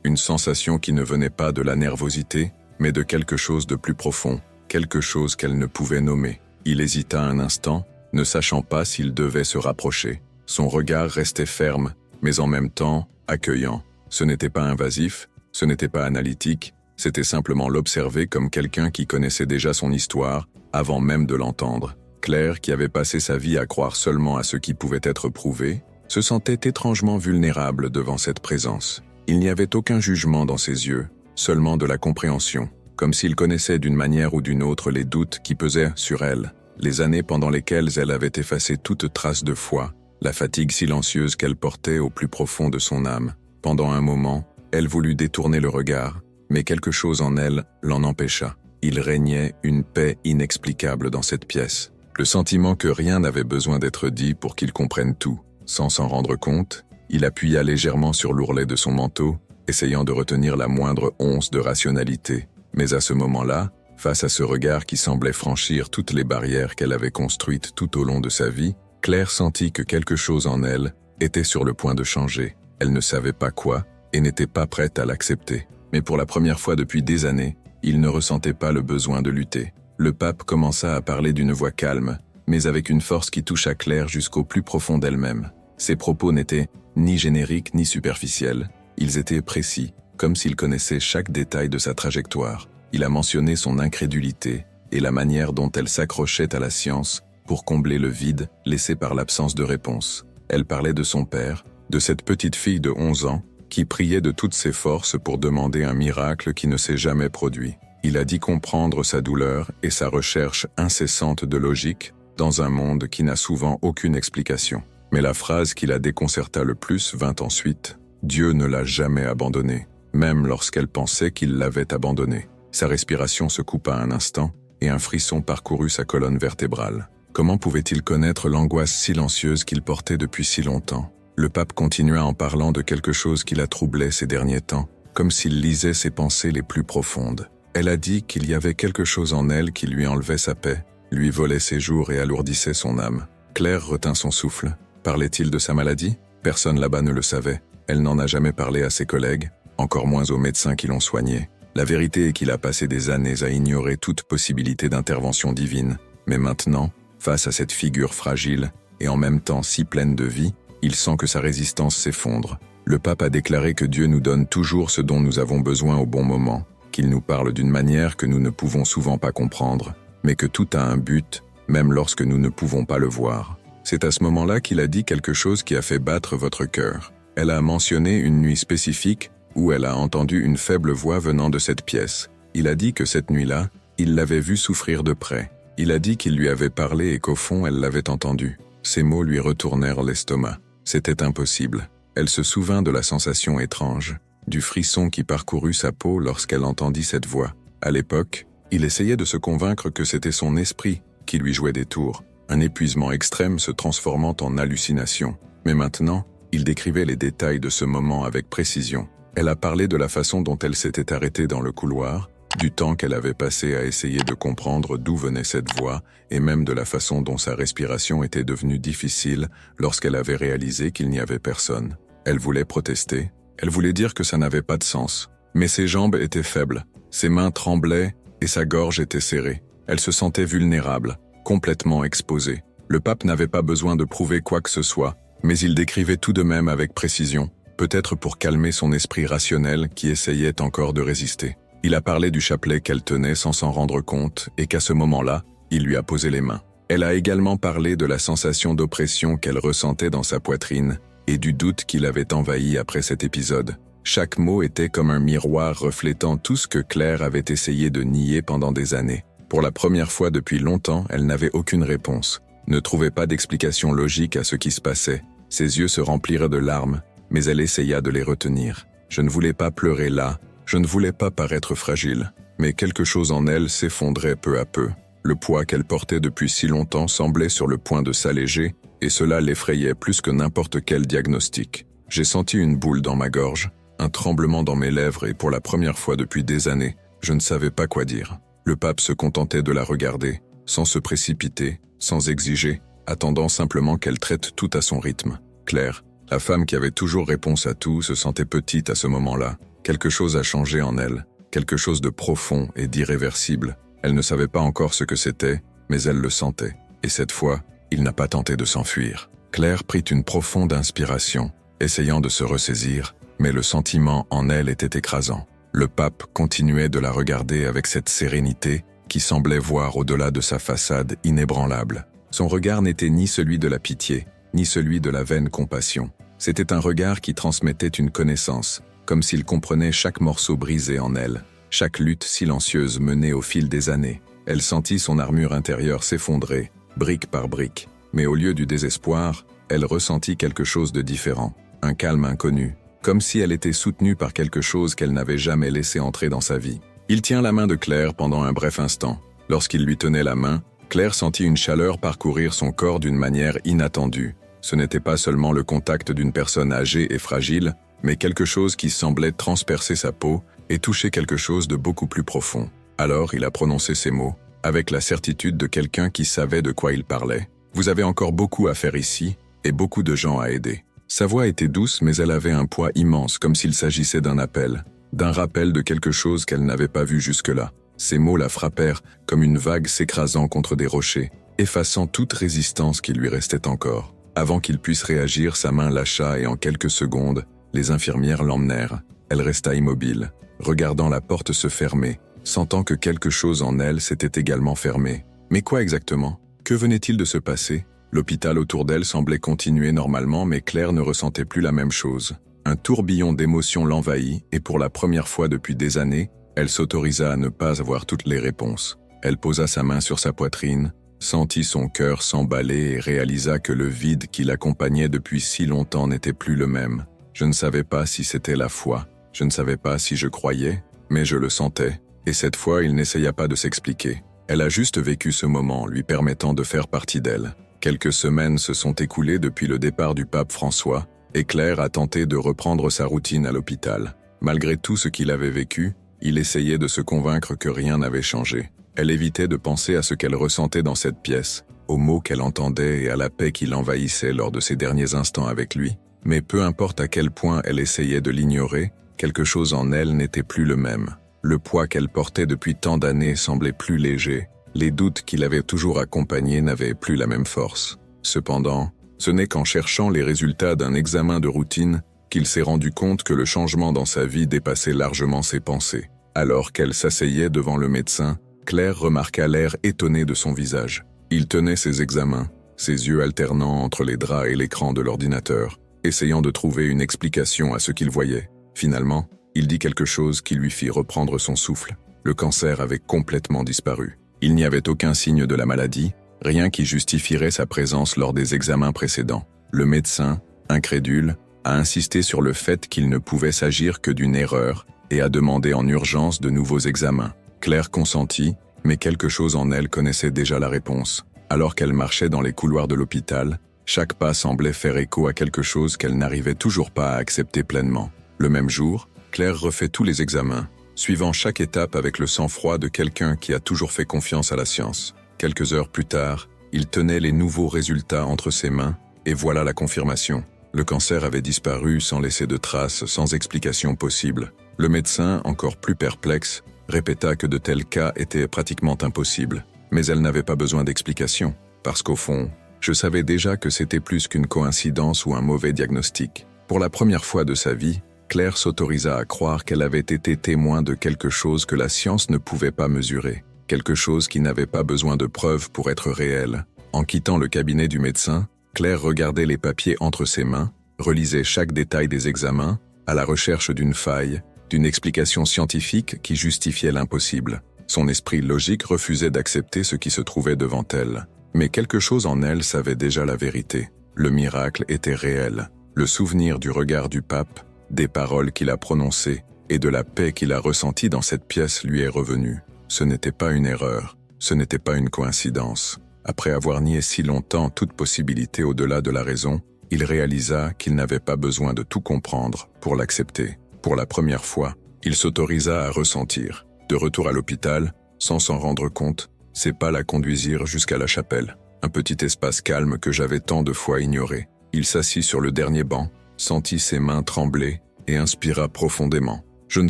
une sensation qui ne venait pas de la nervosité, mais de quelque chose de plus profond, quelque chose qu'elle ne pouvait nommer. Il hésita un instant, ne sachant pas s'il devait se rapprocher. Son regard restait ferme, mais en même temps accueillant. Ce n'était pas invasif, ce n'était pas analytique, c'était simplement l'observer comme quelqu'un qui connaissait déjà son histoire, avant même de l'entendre. Claire, qui avait passé sa vie à croire seulement à ce qui pouvait être prouvé, se sentait étrangement vulnérable devant cette présence. Il n'y avait aucun jugement dans ses yeux, seulement de la compréhension, comme s'il connaissait d'une manière ou d'une autre les doutes qui pesaient sur elle, les années pendant lesquelles elle avait effacé toute trace de foi, la fatigue silencieuse qu'elle portait au plus profond de son âme. Pendant un moment, elle voulut détourner le regard, mais quelque chose en elle l'en empêcha. Il régnait une paix inexplicable dans cette pièce. Le sentiment que rien n'avait besoin d'être dit pour qu'il comprenne tout. Sans s'en rendre compte, il appuya légèrement sur l'ourlet de son manteau, essayant de retenir la moindre once de rationalité. Mais à ce moment-là, face à ce regard qui semblait franchir toutes les barrières qu'elle avait construites tout au long de sa vie, Claire sentit que quelque chose en elle était sur le point de changer. Elle ne savait pas quoi et n'était pas prête à l'accepter. Mais pour la première fois depuis des années, il ne ressentait pas le besoin de lutter. Le pape commença à parler d'une voix calme, mais avec une force qui toucha Claire jusqu'au plus profond d'elle-même. Ses propos n'étaient ni génériques ni superficiels, ils étaient précis, comme s'il connaissait chaque détail de sa trajectoire. Il a mentionné son incrédulité et la manière dont elle s'accrochait à la science pour combler le vide laissé par l'absence de réponse. Elle parlait de son père, de cette petite fille de 11 ans, qui priait de toutes ses forces pour demander un miracle qui ne s'est jamais produit. Il a dit comprendre sa douleur et sa recherche incessante de logique dans un monde qui n'a souvent aucune explication. Mais la phrase qui la déconcerta le plus vint ensuite. Dieu ne l'a jamais abandonnée, même lorsqu'elle pensait qu'il l'avait abandonnée. Sa respiration se coupa un instant et un frisson parcourut sa colonne vertébrale. Comment pouvait-il connaître l'angoisse silencieuse qu'il portait depuis si longtemps? Le pape continua en parlant de quelque chose qui la troublait ces derniers temps, comme s'il lisait ses pensées les plus profondes. Elle a dit qu'il y avait quelque chose en elle qui lui enlevait sa paix, lui volait ses jours et alourdissait son âme. Claire retint son souffle. Parlait-il de sa maladie? Personne là-bas ne le savait. Elle n'en a jamais parlé à ses collègues, encore moins aux médecins qui l'ont soigné. La vérité est qu'il a passé des années à ignorer toute possibilité d'intervention divine. Mais maintenant, face à cette figure fragile et en même temps si pleine de vie, il sent que sa résistance s'effondre. Le pape a déclaré que Dieu nous donne toujours ce dont nous avons besoin au bon moment, qu'il nous parle d'une manière que nous ne pouvons souvent pas comprendre, mais que tout a un but, même lorsque nous ne pouvons pas le voir. C'est à ce moment-là qu'il a dit quelque chose qui a fait battre votre cœur. Elle a mentionné une nuit spécifique où elle a entendu une faible voix venant de cette pièce. Il a dit que cette nuit-là, il l'avait vue souffrir de près. Il a dit qu'il lui avait parlé et qu'au fond, elle l'avait entendu. Ces mots lui retournèrent l'estomac. C'était impossible. Elle se souvint de la sensation étrange, du frisson qui parcourut sa peau lorsqu'elle entendit cette voix. À l'époque, il essayait de se convaincre que c'était son esprit qui lui jouait des tours, un épuisement extrême se transformant en hallucination. Mais maintenant, il décrivait les détails de ce moment avec précision. Elle a parlé de la façon dont elle s'était arrêtée dans le couloir, du temps qu'elle avait passé à essayer de comprendre d'où venait cette voix, et même de la façon dont sa respiration était devenue difficile lorsqu'elle avait réalisé qu'il n'y avait personne. Elle voulait protester, elle voulait dire que ça n'avait pas de sens, mais ses jambes étaient faibles, ses mains tremblaient et sa gorge était serrée. Elle se sentait vulnérable, complètement exposée. Le pape n'avait pas besoin de prouver quoi que ce soit, mais il décrivait tout de même avec précision, peut-être pour calmer son esprit rationnel qui essayait encore de résister. Il a parlé du chapelet qu'elle tenait sans s'en rendre compte et qu'à ce moment-là, il lui a posé les mains. Elle a également parlé de la sensation d'oppression qu'elle ressentait dans sa poitrine et du doute qui l'avait envahi après cet épisode. Chaque mot était comme un miroir reflétant tout ce que Claire avait essayé de nier pendant des années. Pour la première fois depuis longtemps, elle n'avait aucune réponse, ne trouvait pas d'explication logique à ce qui se passait. Ses yeux se remplirent de larmes, mais elle essaya de les retenir. Je ne voulais pas pleurer là, je ne voulais pas paraître fragile, mais quelque chose en elle s'effondrait peu à peu. Le poids qu'elle portait depuis si longtemps semblait sur le point de s'alléger, et cela l'effrayait plus que n'importe quel diagnostic. J'ai senti une boule dans ma gorge, un tremblement dans mes lèvres et pour la première fois depuis des années, je ne savais pas quoi dire. Le pape se contentait de la regarder, sans se précipiter, sans exiger, attendant simplement qu'elle traite tout à son rythme. Claire, la femme qui avait toujours réponse à tout, se sentait petite à ce moment-là. Quelque chose a changé en elle, quelque chose de profond et d'irréversible. Elle ne savait pas encore ce que c'était, mais elle le sentait. Et cette fois, Il n'a pas tenté de s'enfuir. Claire prit une profonde inspiration, essayant de se ressaisir, mais le sentiment en elle était écrasant. Le pape continuait de la regarder avec cette sérénité qui semblait voir au-delà de sa façade inébranlable. Son regard n'était ni celui de la pitié, ni celui de la vaine compassion. C'était un regard qui transmettait une connaissance, comme s'il comprenait chaque morceau brisé en elle, chaque lutte silencieuse menée au fil des années. Elle sentit son armure intérieure s'effondrer, brique par brique, mais au lieu du désespoir, elle ressentit quelque chose de différent, un calme inconnu, comme si elle était soutenue par quelque chose qu'elle n'avait jamais laissé entrer dans sa vie. Il tient la main de Claire pendant un bref instant. Lorsqu'il lui tenait la main, Claire sentit une chaleur parcourir son corps d'une manière inattendue. Ce n'était pas seulement le contact d'une personne âgée et fragile, mais quelque chose qui semblait transpercer sa peau et toucher quelque chose de beaucoup plus profond. Alors il a prononcé ces mots, avec la certitude de quelqu'un qui savait de quoi il parlait. « Vous avez encore beaucoup à faire ici, et beaucoup de gens à aider. » Sa voix était douce, mais elle avait un poids immense, comme s'il s'agissait d'un appel, d'un rappel de quelque chose qu'elle n'avait pas vu jusque-là. Ces mots la frappèrent comme une vague s'écrasant contre des rochers, effaçant toute résistance qui lui restait encore. Avant qu'il puisse réagir, sa main lâcha et en quelques secondes, les infirmières l'emmenèrent. Elle resta immobile, regardant la porte se fermer, sentant que quelque chose en elle s'était également fermé. Mais quoi exactement? Que venait-il de se passer? L'hôpital autour d'elle semblait continuer normalement, mais Claire ne ressentait plus la même chose. Un tourbillon d'émotions l'envahit, et pour la première fois depuis des années, elle s'autorisa à ne pas avoir toutes les réponses. Elle posa sa main sur sa poitrine, sentit son cœur s'emballer et réalisa que le vide qui l'accompagnait depuis si longtemps n'était plus le même. Je ne savais pas si c'était la foi, je ne savais pas si je croyais, mais je le sentais, et cette fois il n'essaya pas de s'expliquer. Elle a juste vécu ce moment, lui permettant de faire partie d'elle. Quelques semaines se sont écoulées depuis le départ du pape François, et Claire a tenté de reprendre sa routine à l'hôpital. Malgré tout ce qu'il avait vécu, il essayait de se convaincre que rien n'avait changé. Elle évitait de penser à ce qu'elle ressentait dans cette pièce, aux mots qu'elle entendait et à la paix qui l'envahissait lors de ses derniers instants avec lui. Mais peu importe à quel point elle essayait de l'ignorer, quelque chose en elle n'était plus le même. Le poids qu'elle portait depuis tant d'années semblait plus léger. Les doutes qui l'avaient toujours accompagnée n'avaient plus la même force. Cependant, ce n'est qu'en cherchant les résultats d'un examen de routine qu'il s'est rendu compte que le changement dans sa vie dépassait largement ses pensées. Alors qu'elle s'asseyait devant le médecin, Claire remarqua l'air étonné de son visage. Il tenait ses examens, ses yeux alternant entre les draps et l'écran de l'ordinateur, essayant de trouver une explication à ce qu'il voyait. Finalement, il dit quelque chose qui lui fit reprendre son souffle. Le cancer avait complètement disparu. Il n'y avait aucun signe de la maladie, rien qui justifierait sa présence lors des examens précédents. Le médecin, incrédule, a insisté sur le fait qu'il ne pouvait s'agir que d'une erreur et a demandé en urgence de nouveaux examens. Claire consentit, mais quelque chose en elle connaissait déjà la réponse. Alors qu'elle marchait dans les couloirs de l'hôpital, chaque pas semblait faire écho à quelque chose qu'elle n'arrivait toujours pas à accepter pleinement. Le même jour, Claire refait tous les examens, suivant chaque étape avec le sang-froid de quelqu'un qui a toujours fait confiance à la science. Quelques heures plus tard, il tenait les nouveaux résultats entre ses mains, et voilà la confirmation. Le cancer avait disparu sans laisser de traces, sans explication possible. Le médecin, encore plus perplexe, répéta que de tels cas étaient pratiquement impossibles. Mais elle n'avait pas besoin d'explication, parce qu'au fond, je savais déjà que c'était plus qu'une coïncidence ou un mauvais diagnostic. Pour la première fois de sa vie, Claire s'autorisa à croire qu'elle avait été témoin de quelque chose que la science ne pouvait pas mesurer, quelque chose qui n'avait pas besoin de preuves pour être réel. En quittant le cabinet du médecin, Claire regardait les papiers entre ses mains, relisait chaque détail des examens, à la recherche d'une faille, d'une explication scientifique qui justifiait l'impossible. Son esprit logique refusait d'accepter ce qui se trouvait devant elle. Mais quelque chose en elle savait déjà la vérité. Le miracle était réel. Le souvenir du regard du pape, des paroles qu'il a prononcées et de la paix qu'il a ressentie dans cette pièce lui est revenu. Ce n'était pas une erreur, ce n'était pas une coïncidence. Après avoir nié si longtemps toute possibilité au-delà de la raison, il réalisa qu'il n'avait pas besoin de tout comprendre pour l'accepter. Pour la première fois, il s'autorisa à ressentir. De retour à l'hôpital, sans s'en rendre compte, ses pas la conduisirent jusqu'à la chapelle, un petit espace calme que j'avais tant de fois ignoré. Il s'assit sur le dernier banc, sentit ses mains trembler et inspira profondément. Je ne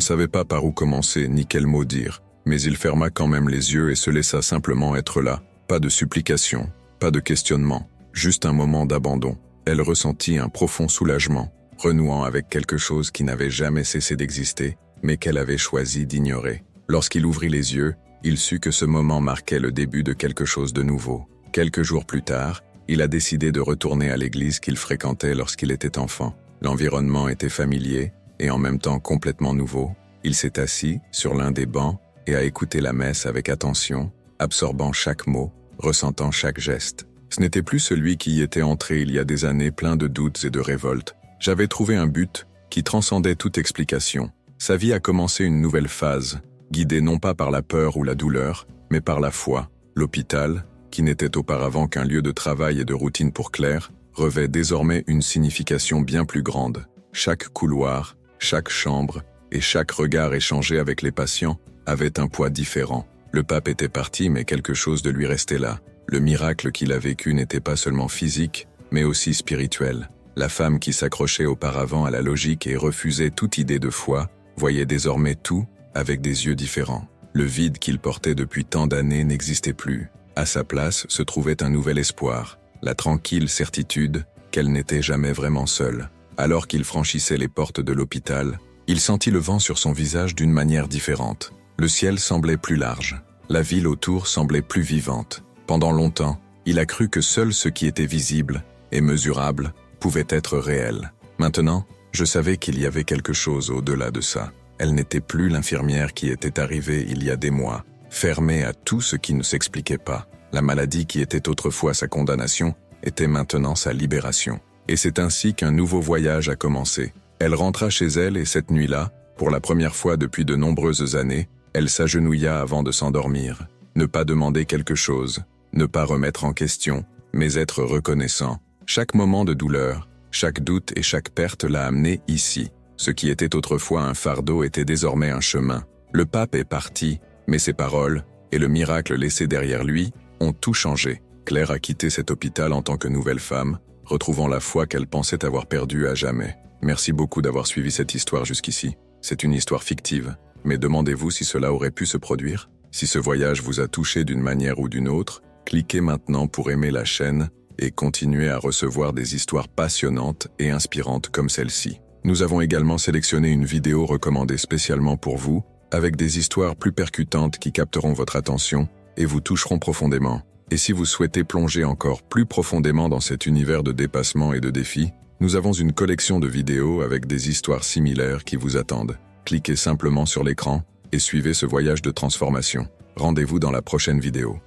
savais pas par où commencer ni quel mot dire, mais il ferma quand même les yeux et se laissa simplement être là. Pas de supplication, Pas de questionnement, juste un moment d'abandon. Elle ressentit un profond soulagement, renouant avec quelque chose qui n'avait jamais cessé d'exister, mais qu'elle avait choisi d'ignorer. Lorsqu'il ouvrit les yeux, il sut que ce moment marquait le début de quelque chose de nouveau. Quelques jours plus tard, il a décidé de retourner à l'église qu'il fréquentait lorsqu'il était enfant. L'environnement était familier et en même temps complètement nouveau. Il s'est assis sur l'un des bancs et a écouté la messe avec attention, absorbant chaque mot, ressentant chaque geste. Ce n'était plus celui qui y était entré il y a des années plein de doutes et de révoltes. J'avais trouvé un but qui transcendait toute explication. Sa vie a commencé une nouvelle phase, guidée non pas par la peur ou la douleur, mais par la foi. L'hôpital, qui n'était auparavant qu'un lieu de travail et de routine pour Claire, revêt désormais une signification bien plus grande. Chaque couloir, chaque chambre et chaque regard échangé avec les patients avait un poids différent. Le pape était parti, mais quelque chose de lui restait là. Le miracle qu'il a vécu n'était pas seulement physique, mais aussi spirituel. La femme qui s'accrochait auparavant à la logique et refusait toute idée de foi, voyait désormais tout avec des yeux différents. Le vide qu'il portait depuis tant d'années n'existait plus. À sa place se trouvait un nouvel espoir, la tranquille certitude qu'elle n'était jamais vraiment seule. Alors qu'il franchissait les portes de l'hôpital, il sentit le vent sur son visage d'une manière différente. Le ciel semblait plus large, la ville autour semblait plus vivante. Pendant longtemps, il a cru que seul ce qui était visible et mesurable pouvait être réel. Maintenant, je savais qu'il y avait quelque chose au-delà de ça. Elle n'était plus l'infirmière qui était arrivée il y a des mois, fermée à tout ce qui ne s'expliquait pas. La maladie qui était autrefois sa condamnation était maintenant sa libération. Et c'est ainsi qu'un nouveau voyage a commencé. Elle rentra chez elle et cette nuit-là, pour la première fois depuis de nombreuses années, elle s'agenouilla avant de s'endormir. Ne pas demander quelque chose, ne pas remettre en question, mais être reconnaissant. Chaque moment de douleur, chaque doute et chaque perte l'a amené ici. Ce qui était autrefois un fardeau était désormais un chemin. Le pape est parti, mais ses paroles et le miracle laissé derrière lui ont tout changé. Claire a quitté cet hôpital en tant que nouvelle femme, retrouvant la foi qu'elle pensait avoir perdue à jamais. Merci beaucoup d'avoir suivi cette histoire jusqu'ici. C'est une histoire fictive, mais demandez-vous si cela aurait pu se produire. Si ce voyage vous a touché d'une manière ou d'une autre, cliquez maintenant pour aimer la chaîne et continuer à recevoir des histoires passionnantes et inspirantes comme celle-ci. Nous avons également sélectionné une vidéo recommandée spécialement pour vous, avec des histoires plus percutantes qui capteront votre attention et vous toucheront profondément. Et si vous souhaitez plonger encore plus profondément dans cet univers de dépassement et de défis, nous avons une collection de vidéos avec des histoires similaires qui vous attendent. Cliquez simplement sur l'écran et suivez ce voyage de transformation. Rendez-vous dans la prochaine vidéo.